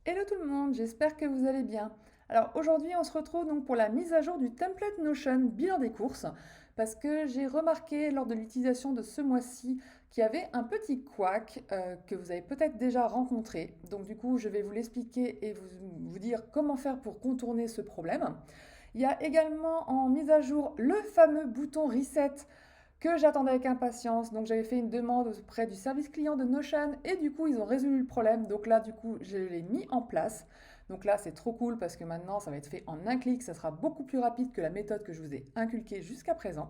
Hello tout le monde, j'espère que vous allez bien. Alors aujourd'hui on se retrouve donc pour la mise à jour du template Notion bilan des courses parce que j'ai remarqué lors de l'utilisation de ce mois-ci qu'il y avait un petit couac que vous avez peut-être déjà rencontré. Donc du coup je vais vous l'expliquer et vous dire comment faire pour contourner ce problème. Il y a également en mise à jour le fameux bouton reset que j'attendais avec impatience. Donc j'avais fait une demande auprès du service client de Notion et du coup ils ont résolu le problème. Donc là du coup je l'ai mis en place. Donc là c'est trop cool parce que maintenant ça va être fait en un clic, ça sera beaucoup plus rapide que la méthode que je vous ai inculquée jusqu'à présent.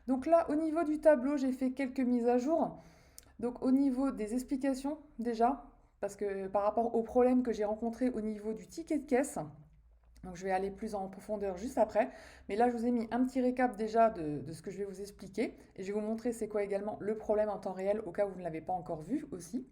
Donc là au niveau du tableau j'ai fait quelques mises à jour. Donc au niveau des explications déjà, parce que par rapport aux problèmes que j'ai rencontrés au niveau du ticket de caisse, donc je vais aller plus en profondeur juste après. Mais là, je vous ai mis un petit récap déjà de ce que je vais vous expliquer. Et je vais vous montrer c'est quoi également le problème en temps réel au cas où vous ne l'avez pas encore vu aussi.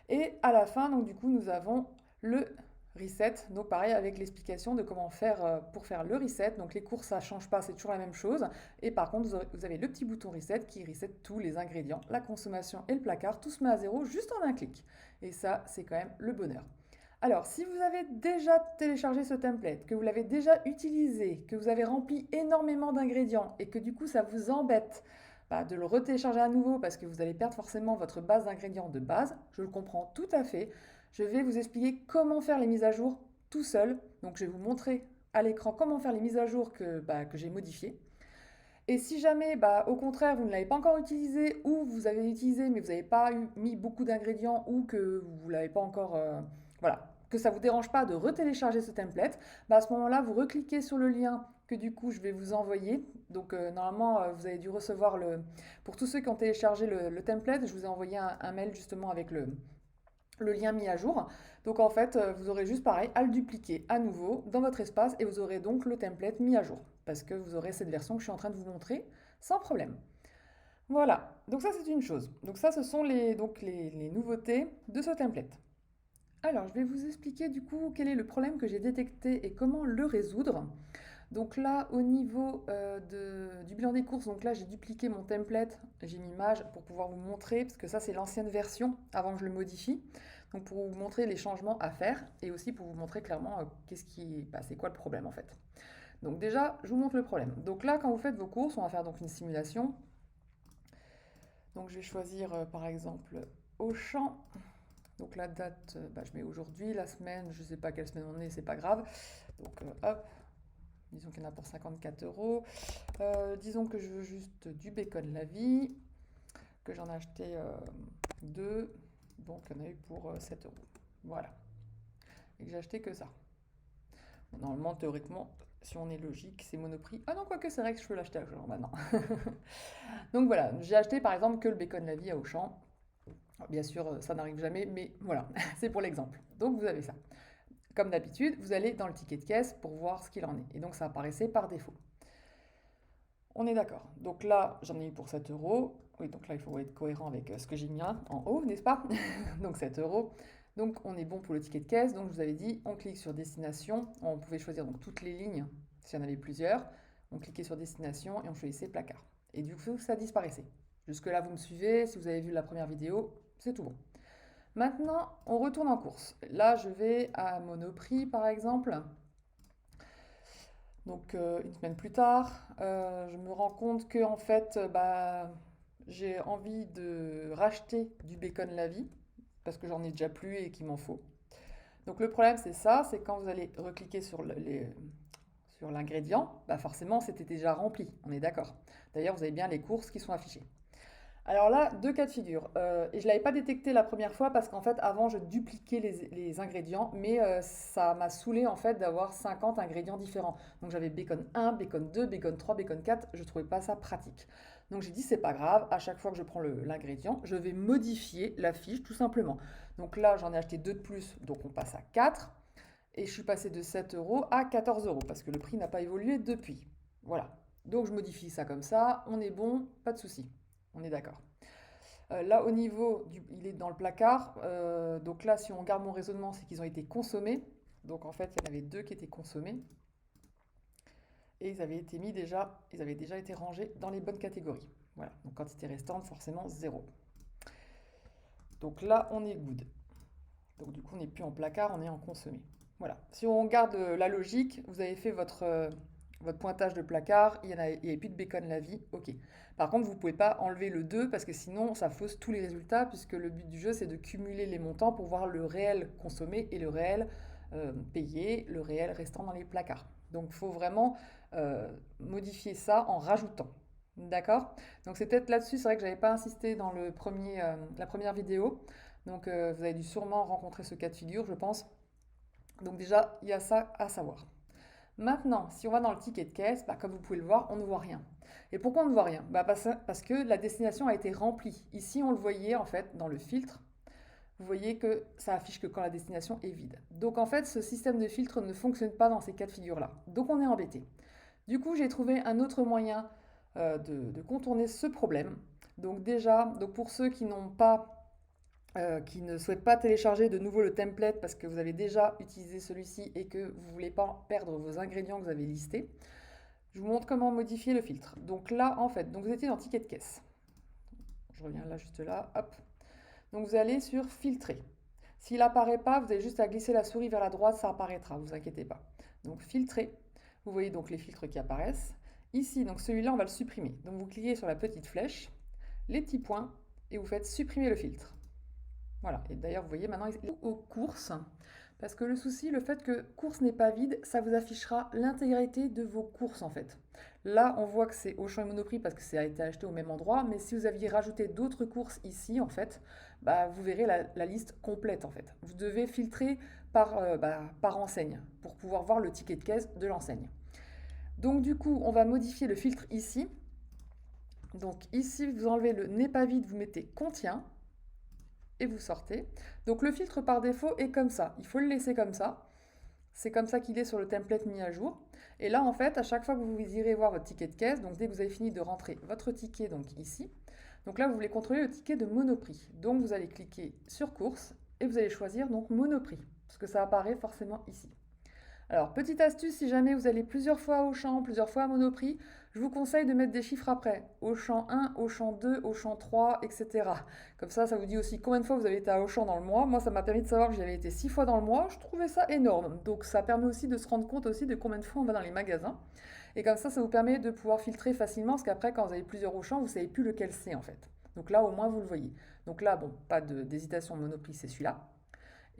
Et à la fin, donc du coup, nous avons le reset. Donc pareil avec l'explication de comment faire pour faire le reset. Donc les courses, ça ne change pas, c'est toujours la même chose. Et par contre, vous avez le petit bouton reset qui reset tous les ingrédients, la consommation et le placard. Tout se met à zéro juste en un clic. Et ça, c'est quand même le bonheur. Alors, si vous avez déjà téléchargé ce template, que vous l'avez déjà utilisé, que vous avez rempli énormément d'ingrédients et que du coup ça vous embête de le retélécharger à nouveau parce que vous allez perdre forcément votre base d'ingrédients de base, je le comprends tout à fait. Je vais vous expliquer comment faire les mises à jour tout seul. Donc, je vais vous montrer à l'écran comment faire les mises à jour que j'ai modifiées. Et si jamais, au contraire, vous ne l'avez pas encore utilisé ou vous avez utilisé mais vous n'avez pas mis beaucoup d'ingrédients ou que vous ne l'avez pas encore, voilà, que ça ne vous dérange pas de retélécharger ce template, à ce moment-là, vous recliquez sur le lien que du coup je vais vous envoyer. Donc normalement, vous avez dû recevoir pour tous ceux qui ont téléchargé le template, je vous ai envoyé un mail justement avec le lien mis à jour. Donc en fait, vous aurez juste pareil à le dupliquer à nouveau dans votre espace et vous aurez donc le template mis à jour parce que vous aurez cette version que je suis en train de vous montrer sans problème. Voilà, donc ça c'est une chose. Donc ça ce sont les nouveautés de ce template. Alors je vais vous expliquer du coup quel est le problème que j'ai détecté et comment le résoudre. Donc là, au niveau du bilan des courses, donc là j'ai dupliqué mon template, j'ai une image pour pouvoir vous montrer, parce que ça c'est l'ancienne version avant que je le modifie. Donc pour vous montrer les changements à faire et aussi pour vous montrer clairement c'est quoi le problème en fait. Donc déjà, je vous montre le problème. Donc là, quand vous faites vos courses, on va faire donc une simulation. Donc je vais choisir par exemple Auchan. Donc la date, je mets aujourd'hui, la semaine, je ne sais pas quelle semaine on est, c'est pas grave. Donc hop, disons qu'il y en a pour 54 euros. Disons que je veux juste du bacon la vie, que j'en ai acheté deux, donc il y en a eu pour 7 euros. Voilà. Et que j'ai acheté que ça. Bon, normalement, théoriquement, si on est logique, c'est Monoprix. Ah non, quoique c'est vrai que je peux l'acheter à Auchan maintenant. Donc voilà, j'ai acheté par exemple que le bacon la vie à Auchan. Alors, bien sûr, ça n'arrive jamais, mais voilà, c'est pour l'exemple. Donc vous avez ça. Comme d'habitude, vous allez dans le ticket de caisse pour voir ce qu'il en est. Et donc ça apparaissait par défaut. On est d'accord. Donc là, j'en ai eu pour 7 euros. Oui, donc là, il faut être cohérent avec ce que j'ai mis en haut, n'est-ce pas? Donc 7 euros. Donc on est bon pour le ticket de caisse. Donc je vous avais dit, on clique sur destination. On pouvait choisir donc toutes les lignes s'il y en avait plusieurs. On cliquait sur destination et on choisissait placard. Et du coup, ça disparaissait. Jusque-là, vous me suivez. Si vous avez vu la première vidéo, c'est tout bon. Maintenant, on retourne en course. Là, je vais à Monoprix, par exemple. Donc une semaine plus tard, je me rends compte que en fait, j'ai envie de racheter du bacon la vie parce que j'en ai déjà plus et qu'il m'en faut. Donc le problème c'est ça, c'est quand vous allez recliquer sur l'ingrédient, forcément c'était déjà rempli, on est d'accord. D'ailleurs vous avez bien les courses qui sont affichées. Alors là, deux cas de figure. Et je ne l'avais pas détecté la première fois parce qu'en fait, avant, je dupliquais les ingrédients, mais ça m'a saoulé en fait d'avoir 50 ingrédients différents. Donc j'avais bacon 1, bacon 2, bacon 3, bacon 4. Je ne trouvais pas ça pratique. Donc j'ai dit, c'est pas grave, à chaque fois que je prends l'ingrédient, je vais modifier la fiche tout simplement. Donc là, j'en ai acheté deux de plus, donc on passe à 4. Et je suis passé de 7 euros à 14 euros parce que le prix n'a pas évolué depuis. Voilà. Donc je modifie ça comme ça, on est bon, pas de souci. On est d'accord. Là, au niveau il est dans le placard. Donc là, si on regarde mon raisonnement, c'est qu'ils ont été consommés. Donc en fait, il y en avait deux qui étaient consommés. Et ils avaient déjà été rangés dans les bonnes catégories. Voilà. Donc quantité restante, forcément zéro. Donc là, on est good. Donc du coup, on n'est plus en placard, on est en consommé. Voilà. Si on garde la logique, vous avez fait votre pointage de placard, il n'y avait plus de bacon la vie, ok. Par contre, vous ne pouvez pas enlever le 2 parce que sinon, ça fausse tous les résultats puisque le but du jeu, c'est de cumuler les montants pour voir le réel consommé et le réel payé, le réel restant dans les placards. Donc, il faut vraiment modifier ça en rajoutant. D'accord? Donc, c'est peut-être là-dessus, c'est vrai que je n'avais pas insisté dans la première vidéo. Donc, vous avez dû sûrement rencontrer ce cas de figure, je pense. Donc déjà, il y a ça à savoir. Maintenant, si on va dans le ticket de caisse, bah, comme vous pouvez le voir, on ne voit rien. Et pourquoi on ne voit rien? Bah, parce que la destination a été remplie. Ici, on le voyait en fait dans le filtre. Vous voyez que ça affiche que quand la destination est vide. Donc en fait, ce système de filtre ne fonctionne pas dans ces cas de figure-là. Donc on est embêté. Du coup, j'ai trouvé un autre moyen de contourner ce problème. Donc déjà, pour ceux qui ne souhaitent pas télécharger de nouveau le template parce que vous avez déjà utilisé celui-ci et que vous ne voulez pas perdre vos ingrédients que vous avez listés, je vous montre comment modifier le filtre. Donc là, en fait, donc vous étiez dans ticket de caisse. Je reviens là, juste là, hop. Donc vous allez sur filtrer. S'il n'apparaît pas, vous avez juste à glisser la souris vers la droite, ça apparaîtra, vous inquiétez pas. Donc filtrer, vous voyez donc les filtres qui apparaissent. Ici, donc celui-là, on va le supprimer. Donc vous cliquez sur la petite flèche, les petits points, et vous faites supprimer le filtre. Voilà, et d'ailleurs, vous voyez maintenant aux courses, parce que le souci, le fait que course n'est pas vide, ça vous affichera l'intégralité de vos courses en fait. Là, on voit que c'est Auchan et Monoprix parce que ça a été acheté au même endroit, mais si vous aviez rajouté d'autres courses ici, en fait, bah, vous verrez la liste complète en fait. Vous devez filtrer par enseigne pour pouvoir voir le ticket de caisse de l'enseigne. Donc du coup, on va modifier le filtre ici. Donc ici, vous enlevez le n'est pas vide, vous mettez contient et vous sortez. Donc le filtre par défaut est comme ça. Il faut le laisser comme ça. C'est comme ça qu'il est sur le template mis à jour. Et là, en fait, à chaque fois que vous irez voir votre ticket de caisse, donc dès que vous avez fini de rentrer votre ticket, donc ici, donc là, vous voulez contrôler le ticket de Monoprix. Donc vous allez cliquer sur course et vous allez choisir donc Monoprix, parce que ça apparaît forcément ici. Alors, petite astuce, si jamais vous allez plusieurs fois à Auchan, plusieurs fois à Monoprix, je vous conseille de mettre des chiffres après. Auchan 1, Auchan 2, Auchan 3, etc. Comme ça vous dit aussi combien de fois vous avez été à Auchan dans le mois. Moi, ça m'a permis de savoir que j'avais été 6 fois dans le mois. Je trouvais ça énorme. Donc, ça permet aussi de se rendre compte aussi de combien de fois on va dans les magasins. Et comme ça vous permet de pouvoir filtrer facilement, parce qu'après, quand vous avez plusieurs Auchan, vous ne savez plus lequel c'est en fait. Donc là, au moins, vous le voyez. Donc là, bon, pas d'hésitation, Monoprix, c'est celui-là.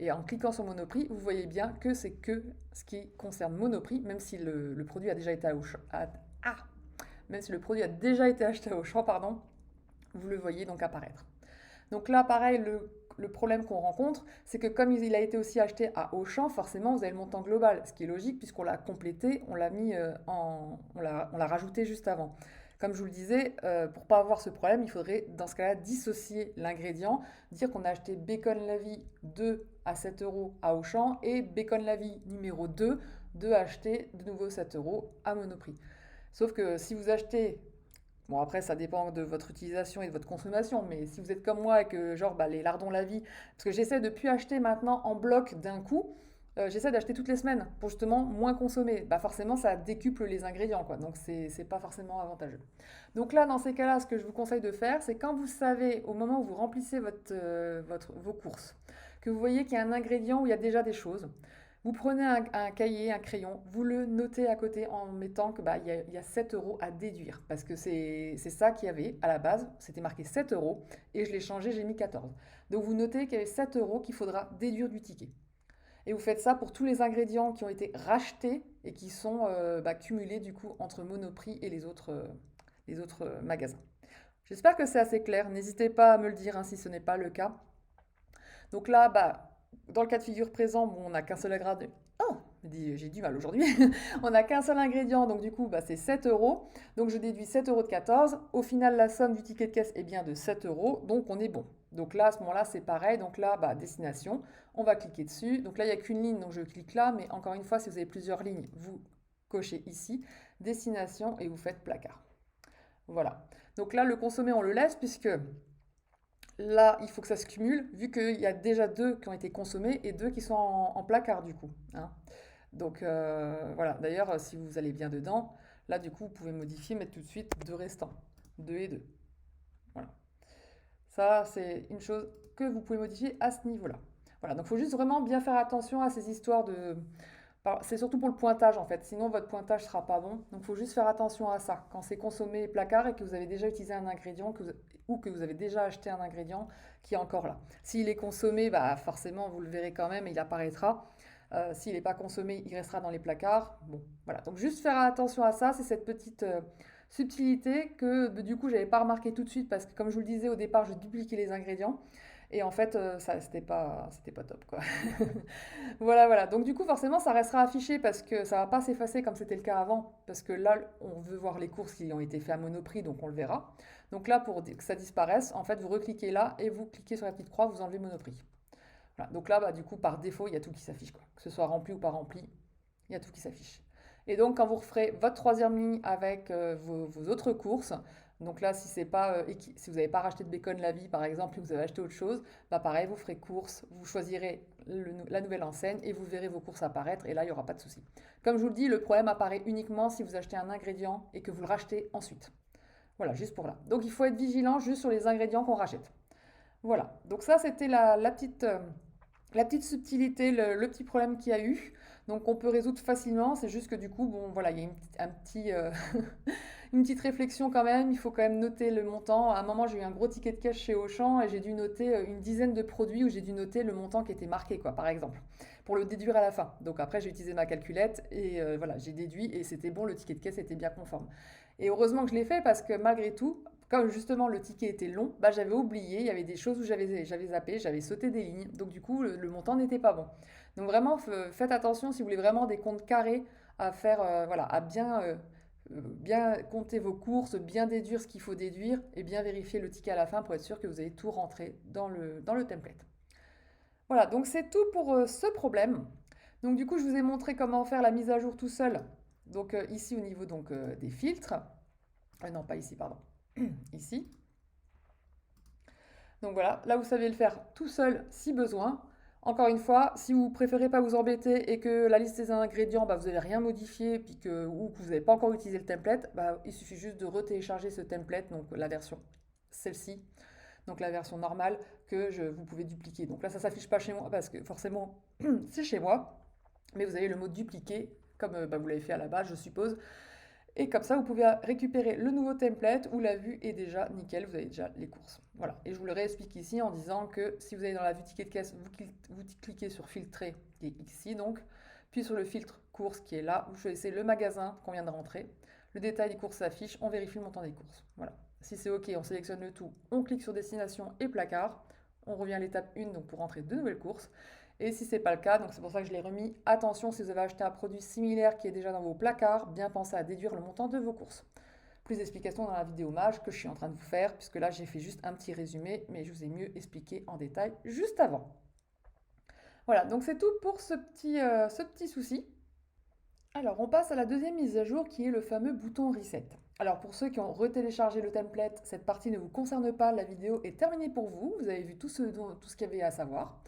Et en cliquant sur Monoprix, vous voyez bien que c'est que ce qui concerne Monoprix, même si le produit a déjà été même si le produit a déjà été acheté à Auchan, pardon, vous le voyez donc apparaître. Donc là, pareil, le problème qu'on rencontre, c'est que comme il a été aussi acheté à Auchan, forcément, vous avez le montant global, ce qui est logique puisqu'on l'a complété, on l'a mis on l'a rajouté juste avant. Comme je vous le disais, pour ne pas avoir ce problème, il faudrait dans ce cas-là dissocier l'ingrédient, dire qu'on a acheté bacon la vie 2 à 7 euros à Auchan et bacon la vie numéro 2 de acheter de nouveau 7 euros à Monoprix. Sauf que si vous achetez, bon après ça dépend de votre utilisation et de votre consommation, mais si vous êtes comme moi et que genre les lardons la vie, parce que j'essaie de plus acheter maintenant en bloc d'un coup, j'essaie d'acheter toutes les semaines pour justement moins consommer. Bah forcément ça décuple les ingrédients quoi, donc c'est pas forcément avantageux. Donc là dans ces cas-là, ce que je vous conseille de faire, c'est quand vous savez au moment où vous remplissez vos courses, que vous voyez qu'il y a un ingrédient où il y a déjà des choses. Vous prenez un cahier, un crayon, vous le notez à côté en mettant que y a 7 euros à déduire. Parce que c'est ça qu'il y avait à la base. C'était marqué 7 euros et je l'ai changé, j'ai mis 14. Donc vous notez qu'il y avait 7 euros qu'il faudra déduire du ticket. Et vous faites ça pour tous les ingrédients qui ont été rachetés et qui sont cumulés du coup entre Monoprix et les autres magasins. J'espère que c'est assez clair. N'hésitez pas à me le dire hein, si ce n'est pas le cas. Donc là, dans le cas de figure présent, bon, on n'a qu'un seul ingrédient. Oh, j'ai du mal aujourd'hui. On n'a qu'un seul ingrédient, donc du coup, c'est 7 euros. Donc je déduis 7 euros de 14. Au final, la somme du ticket de caisse est bien de 7 euros, donc on est bon. Donc là, à ce moment-là, c'est pareil. Donc là, destination, on va cliquer dessus. Donc là, il n'y a qu'une ligne, donc je clique là. Mais encore une fois, si vous avez plusieurs lignes, vous cochez ici, destination, et vous faites placard. Voilà. Donc là, le consommer, on le laisse puisque là, il faut que ça se cumule, vu qu'il y a déjà 2 qui ont été consommés et 2 qui sont en placard du coup, hein. Donc voilà, d'ailleurs, si vous allez bien dedans, là du coup, vous pouvez modifier, mettre tout de suite 2 restants, 2 et 2. Voilà. Ça, c'est une chose que vous pouvez modifier à ce niveau-là. Voilà, donc il faut juste vraiment bien faire attention à ces histoires de... C'est surtout pour le pointage en fait, sinon votre pointage sera pas bon. Donc il faut juste faire attention à ça. Quand c'est consommé placard et que vous avez déjà utilisé un ingrédient ou que vous avez déjà acheté un ingrédient qui est encore là. S'il est consommé, bah forcément vous le verrez quand même et il apparaîtra. S'il n'est pas consommé, il restera dans les placards. Bon, voilà. Donc juste faire attention à ça, c'est cette petite subtilité que du coup j'avais pas remarqué tout de suite parce que comme je vous le disais au départ, je dupliquais les ingrédients. Et en fait, ça, c'était pas top, quoi. Voilà, voilà. Donc du coup, forcément, ça restera affiché parce que ça va pas s'effacer comme c'était le cas avant. Parce que là, on veut voir les courses qui ont été faites à Monoprix, donc on le verra. Donc là, pour que ça disparaisse, en fait, vous recliquez là et vous cliquez sur la petite croix, vous enlevez Monoprix. Voilà. Donc là, bah, du coup, par défaut, il y a tout qui s'affiche, quoi. Que ce soit rempli ou pas rempli, il y a tout qui s'affiche. Et donc, quand vous referez votre troisième ligne avec vos autres courses, donc là, si c'est pas, si vous n'avez pas racheté de bacon la vie, par exemple, et que vous avez acheté autre chose, bah pareil, vous ferez course, vous choisirez la nouvelle enseigne et vous verrez vos courses apparaître, et là, il n'y aura pas de souci. Comme je vous le dis, le problème apparaît uniquement si vous achetez un ingrédient et que vous le rachetez ensuite. Voilà, juste pour là. Donc, il faut être vigilant juste sur les ingrédients qu'on rachète. Voilà, donc ça, c'était la petite subtilité, le petit problème qu'il y a eu. Donc on peut résoudre facilement, c'est juste que du coup, bon voilà, il y a une petite réflexion quand même, il faut quand même noter le montant. À un moment, j'ai eu un gros ticket de caisse chez Auchan et j'ai dû noter une dizaine de produits où j'ai dû noter le montant qui était marqué, quoi, par exemple, pour le déduire à la fin. Donc après, j'ai utilisé ma calculette et voilà, j'ai déduit et c'était bon, le ticket de caisse était bien conforme. Et heureusement que je l'ai fait parce que malgré tout, comme justement le ticket était long, bah, j'avais oublié, il y avait des choses où j'avais zappé, j'avais sauté des lignes, donc du coup le montant n'était pas bon. Donc vraiment faites attention si vous voulez vraiment des comptes carrés à faire, voilà, à bien compter vos courses, bien déduire ce qu'il faut déduire et bien vérifier le ticket à la fin pour être sûr que vous avez tout rentré dans le template. Voilà, donc c'est tout pour ce problème. Donc du coup je vous ai montré comment faire la mise à jour tout seul. Donc ici au niveau donc, des filtres. Non, pas ici, pardon. Ici. Donc voilà, là vous savez le faire tout seul si besoin. Encore une fois, si vous préférez pas vous embêter et que la liste des ingrédients, bah, vous n'avez rien modifié ou que vous n'avez pas encore utilisé le template, bah, il suffit juste de retélécharger ce template, donc la version celle-ci, donc la version normale vous pouvez dupliquer. Donc là, ça s'affiche pas chez moi parce que forcément, c'est chez moi, mais vous avez le mot dupliquer comme bah, vous l'avez fait à la base, je suppose. Et comme ça, vous pouvez récupérer le nouveau template où la vue est déjà nickel, vous avez déjà les courses. Voilà, et je vous le réexplique ici en disant que si vous allez dans la vue ticket de caisse, vous cliquez sur filtrer, qui est ici donc, puis sur le filtre courses qui est là, vous choisissez le magasin qu'on vient de rentrer, le détail des courses s'affiche, on vérifie le montant des courses. Voilà, si c'est OK, on sélectionne le tout, on clique sur destination et placard, on revient à l'étape 1 donc pour rentrer de nouvelles courses. Et si ce n'est pas le cas, donc c'est pour ça que je l'ai remis, attention si vous avez acheté un produit similaire qui est déjà dans vos placards, bien pensez à déduire le montant de vos courses. Plus d'explications dans la vidéo mage que je suis en train de vous faire, puisque là j'ai fait juste un petit résumé, mais je vous ai mieux expliqué en détail juste avant. Voilà, donc c'est tout pour ce petit souci. Alors on passe à la deuxième mise à jour qui est le fameux bouton reset. Alors pour ceux qui ont retéléchargé le template, cette partie ne vous concerne pas, la vidéo est terminée pour vous, vous avez vu tout ce qu'il y avait à savoir.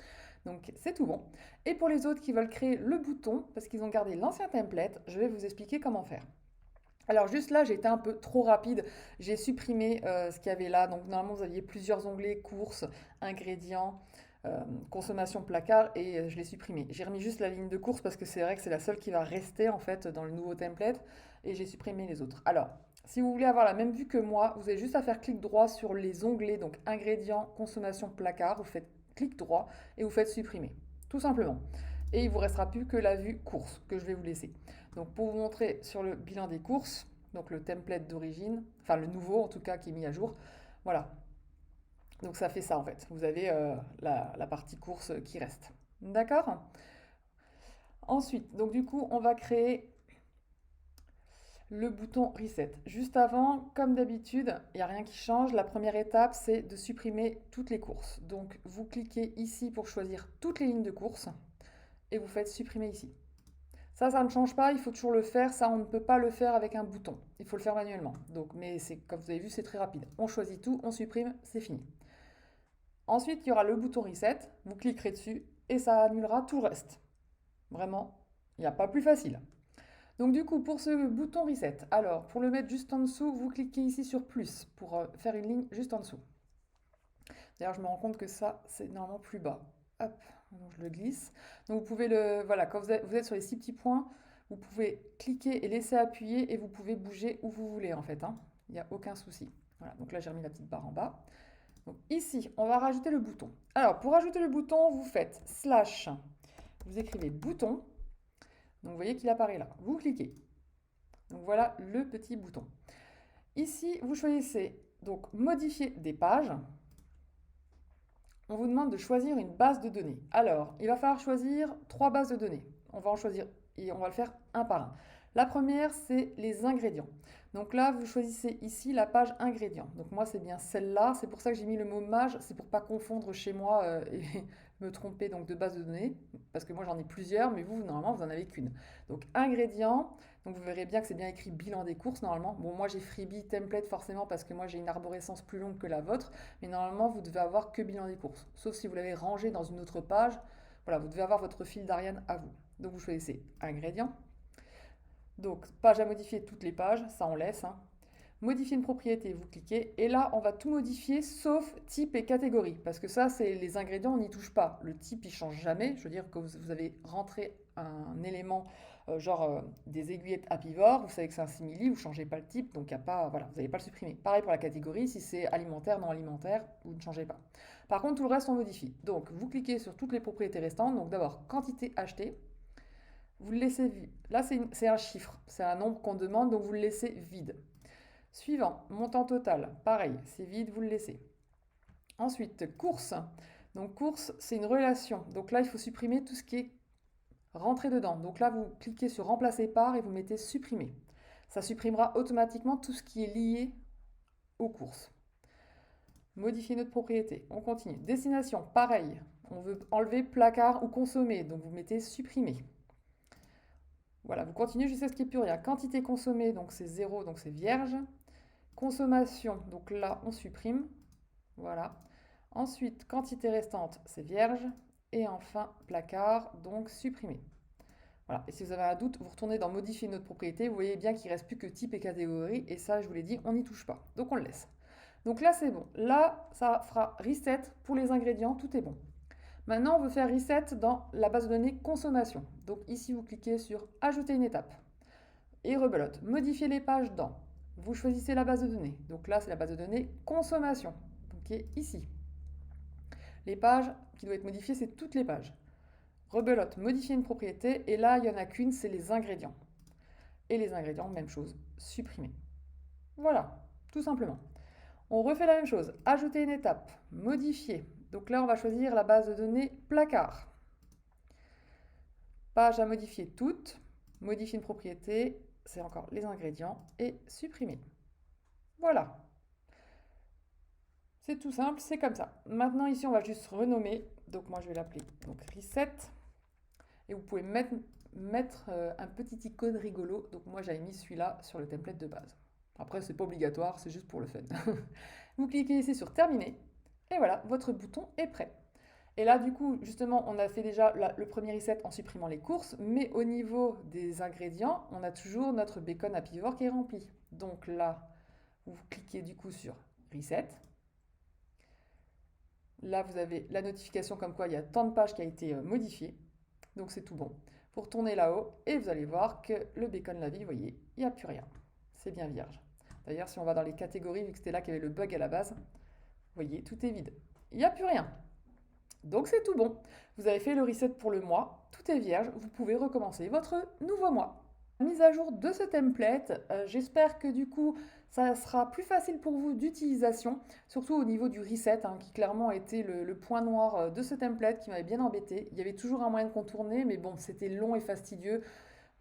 Donc c'est tout bon. Et pour les autres qui veulent créer le bouton, parce qu'ils ont gardé l'ancien template, je vais vous expliquer comment faire. Alors juste là, j'ai été un peu trop rapide. J'ai supprimé ce qu'il y avait là. Donc normalement, vous aviez plusieurs onglets, courses, ingrédients, consommation placard, et je l'ai supprimé. J'ai remis juste la ligne de course parce que c'est vrai que c'est la seule qui va rester en fait dans le nouveau template, et j'ai supprimé les autres. Alors, si vous voulez avoir la même vue que moi, vous avez juste à faire clic droit sur les onglets, donc ingrédients, consommation placard. Vous faites clic droit et vous faites supprimer, tout simplement. Et il ne vous restera plus que la vue course que je vais vous laisser. Donc pour vous montrer sur le bilan des courses, donc le template d'origine, enfin le nouveau en tout cas qui est mis à jour, voilà. Donc ça fait ça en fait. Vous avez la partie course qui reste. D'accord? Ensuite, donc du coup, on va créer le bouton Reset. Juste avant, comme d'habitude, il n'y a rien qui change. La première étape, c'est de supprimer toutes les courses. Donc vous cliquez ici pour choisir toutes les lignes de course et vous faites supprimer ici. Ça ne change pas, il faut toujours le faire. Ça, on ne peut pas le faire avec un bouton. Il faut le faire manuellement. Donc, mais c'est comme vous avez vu, c'est très rapide. On choisit tout, on supprime, c'est fini. Ensuite, il y aura le bouton Reset. Vous cliquerez dessus et ça annulera tout le reste. Vraiment, il n'y a pas plus facile. Donc du coup, pour ce bouton Reset, alors pour le mettre juste en dessous, vous cliquez ici sur plus pour faire une ligne juste en dessous. D'ailleurs, je me rends compte que ça, c'est normalement plus bas. Hop, Donc je le glisse. Donc vous pouvez voilà, quand vous êtes sur les 6 petits points, vous pouvez cliquer et laisser appuyer et vous pouvez bouger où vous voulez en fait, hein. Il n'y a aucun souci. Voilà, donc là j'ai remis la petite barre en bas. Donc ici, on va rajouter le bouton. Alors pour rajouter le bouton, vous faites slash, vous écrivez bouton. Donc vous voyez qu'il apparaît là. Vous cliquez. Donc voilà le petit bouton. Ici, vous choisissez donc modifier des pages. On vous demande de choisir une base de données. Alors, il va falloir choisir 3 bases de données. On va en choisir et on va le faire un par un. La première, c'est les ingrédients. Donc là, vous choisissez ici la page ingrédients. Donc moi, c'est bien celle-là. C'est pour ça que j'ai mis le mot mage. C'est pour pas confondre chez moi et me tromper donc de base de données. Parce que moi, j'en ai plusieurs, mais vous, normalement, vous n'en avez qu'une. Donc ingrédients. Donc vous verrez bien que c'est bien écrit bilan des courses normalement. Bon, moi j'ai freebie template forcément parce que moi j'ai une arborescence plus longue que la vôtre. Mais normalement, vous devez avoir que bilan des courses. Sauf si vous l'avez rangé dans une autre page. Voilà, vous devez avoir votre fil d'Ariane à vous. Donc vous choisissez ingrédients. Donc page à modifier toutes les pages, ça on laisse, hein. Modifier une propriété, vous cliquez. Et là, on va tout modifier sauf type et catégorie. Parce que ça, c'est les ingrédients, on n'y touche pas. Le type, il change jamais. Je veux dire que vous avez rentré un élément genre des aiguillettes apivores, vous savez que c'est un simili, vous ne changez pas le type, donc y a pas, voilà, vous n'allez pas le supprimer. Pareil pour la catégorie, si c'est alimentaire, non alimentaire, vous ne changez pas. Par contre, tout le reste, on modifie. Donc, vous cliquez sur toutes les propriétés restantes. Donc d'abord, quantité achetée. Vous le laissez vide. Là, c'est un chiffre, c'est un nombre qu'on demande, donc vous le laissez vide. Suivant, montant total. Pareil, c'est vide, vous le laissez. Ensuite, course. Donc course, c'est une relation. Donc là, il faut supprimer tout ce qui est rentré dedans. Donc là, vous cliquez sur remplacer par et vous mettez supprimer. Ça supprimera automatiquement tout ce qui est lié aux courses. Modifier notre propriété. On continue. Destination, pareil. On veut enlever placard ou consommer. Donc vous mettez supprimer. Voilà, vous continuez jusqu'à ce qu'il n'y ait plus rien. Quantité consommée, donc c'est 0, donc c'est vierge. Consommation, donc là on supprime. Voilà. Ensuite, quantité restante, c'est vierge. Et enfin, placard, donc supprimé. Voilà. Et si vous avez un doute, vous retournez dans modifier notre propriété. Vous voyez bien qu'il ne reste plus que type et catégorie. Et ça, je vous l'ai dit, on n'y touche pas. Donc on le laisse. Donc là, c'est bon. Là, ça fera reset pour les ingrédients. Tout est bon. Maintenant, on veut faire reset dans la base de données consommation. Donc ici, vous cliquez sur ajouter une étape. Et rebelote. Modifier les pages dans. Vous choisissez la base de données. Donc là, c'est la base de données consommation. Donc qui est ici. Les pages qui doivent être modifiées, c'est toutes les pages. Rebelote, modifier une propriété. Et là, il n'y en a qu'une, c'est les ingrédients. Et les ingrédients, même chose, supprimer. Voilà, tout simplement. On refait la même chose. Ajouter une étape. Modifier. Donc là, on va choisir la base de données placard. Page à modifier toutes. Modifier une propriété. C'est encore les ingrédients. Et supprimer. Voilà. C'est tout simple, c'est comme ça. Maintenant, ici, on va juste renommer. Donc moi, je vais l'appeler donc reset. Et vous pouvez mettre un petit icône rigolo. Donc moi, j'avais mis celui-là sur le template de base. Après, c'est pas obligatoire, c'est juste pour le fun. Vous cliquez ici sur terminer. Et voilà, votre bouton est prêt. Et là, du coup, justement, on a fait déjà le premier reset en supprimant les courses, mais au niveau des ingrédients, on a toujours notre bacon apivore qui est rempli. Donc là, vous cliquez du coup sur reset. Là, vous avez la notification comme quoi il y a tant de pages qui a été modifiée. Donc c'est tout bon. Vous retournez là-haut et vous allez voir que le bacon la vie, vous voyez, il n'y a plus rien. C'est bien vierge. D'ailleurs, si on va dans les catégories, vu que c'était là qu'il y avait le bug à la base, vous voyez, tout est vide. Il n'y a plus rien. Donc c'est tout bon. Vous avez fait le reset pour le mois, tout est vierge, vous pouvez recommencer votre nouveau mois. Mise à jour de ce template, j'espère que du coup ça sera plus facile pour vous d'utilisation, surtout au niveau du reset, hein, qui clairement était le point noir de ce template qui m'avait bien embêté. Il y avait toujours un moyen de contourner, mais bon, c'était long et fastidieux.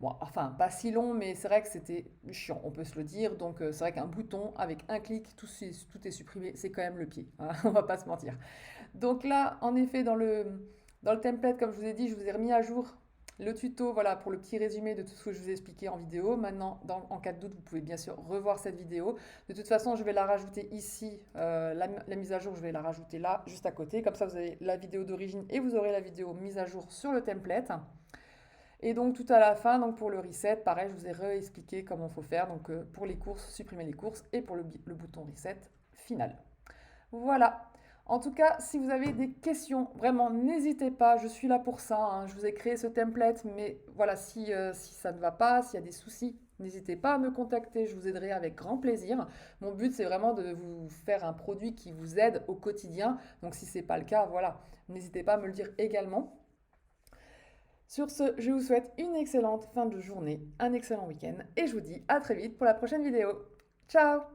Bon, enfin, pas si long, mais c'est vrai que c'était chiant, on peut se le dire. Donc, c'est vrai qu'un bouton, avec un clic, tout est supprimé, c'est quand même le pied, hein, on va pas se mentir. Donc là, en effet, dans le template, comme je vous ai dit, je vous ai remis à jour le tuto, voilà, pour le petit résumé de tout ce que je vous ai expliqué en vidéo. Maintenant, en cas de doute, vous pouvez bien sûr revoir cette vidéo. De toute façon, je vais la rajouter ici, la mise à jour, je vais la rajouter là, juste à côté. Comme ça, vous avez la vidéo d'origine et vous aurez la vidéo mise à jour sur le template. Et donc tout à la fin, donc pour le reset, pareil, je vous ai réexpliqué comment il faut faire. Donc pour les courses, supprimer les courses et pour le bouton reset final. Voilà. En tout cas, si vous avez des questions, vraiment, n'hésitez pas, je suis là pour ça, hein. Je vous ai créé ce template, mais voilà, si ça ne va pas, s'il y a des soucis, n'hésitez pas à me contacter, je vous aiderai avec grand plaisir. Mon but, c'est vraiment de vous faire un produit qui vous aide au quotidien. Donc si ce n'est pas le cas, voilà, n'hésitez pas à me le dire également. Sur ce, je vous souhaite une excellente fin de journée, un excellent week-end, et je vous dis à très vite pour la prochaine vidéo. Ciao!